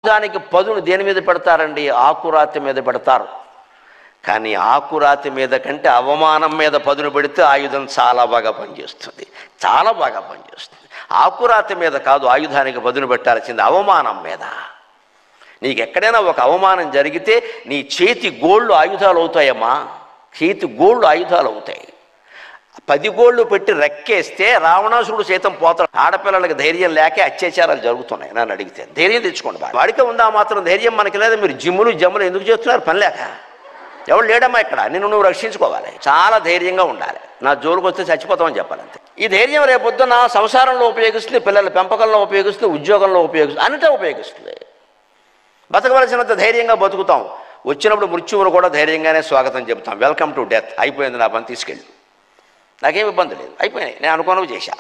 దానికి పదును దేని మీద పెడతారండి? ఆకురాతి మీద పెడతారు. కానీ ఆకురాతి మీద కంటే అవమానం మీద పదును పెడితే ఆయుధం చాలా బాగా పనిచేస్తుంది, చాలా బాగా పనిచేస్తుంది. ఆకురాతి మీద కాదు ఆయుధానికి పదును పెట్టాల్సింది, అవమానం మీద. నీకు ఎక్కడైనా ఒక అవమానం జరిగితే నీ చేతి గోళ్ళు ఆయుధాలు అవుతాయమ్మా, చేతి గోళ్ళు ఆయుధాలు అవుతాయి. 10 గోళ్ళు పెట్టి రెక్కేస్తే రావణాసురుడు సైతం పోతాడు. ఆడపిల్లలకి ధైర్యం లేక అత్యాచారాలు జరుగుతున్నాయి. నన్ను అడిగితే ధైర్యం తెచ్చుకోండి. వాడికే ఉందా మాత్రం ధైర్యం? మనకి లేదా? మీరు జిమ్ములు జమ్ములు ఎందుకు చేస్తున్నారు? పని లేక. ఎవరు లేడమ్మా ఇక్కడ, నిన్ను నువ్వు రక్షించుకోవాలి. చాలా ధైర్యంగా ఉండాలి. నా జోలికి వస్తే చచ్చిపోతామని చెప్పాలంతే. ఈ ధైర్యం రేపొద్దున సంసారంలో ఉపయోగిస్తుంది, పిల్లల పెంపకంలో ఉపయోగిస్తుంది, ఉద్యోగంలో ఉపయోగిస్తుంది, అన్నిటా ఉపయోగిస్తుంది. బతకవలసినంత ధైర్యంగా బతుకుతాం. వచ్చినప్పుడు మృత్యువును కూడా ధైర్యంగానే స్వాగతం చెబుతాం. Welcome to death. అయిపోయింది నా పని, తీసుకెళ్ళి. నాకేం ఇబ్బంది లేదు, అయిపోయినాయి, నేను అనుకున్నవి చేశా.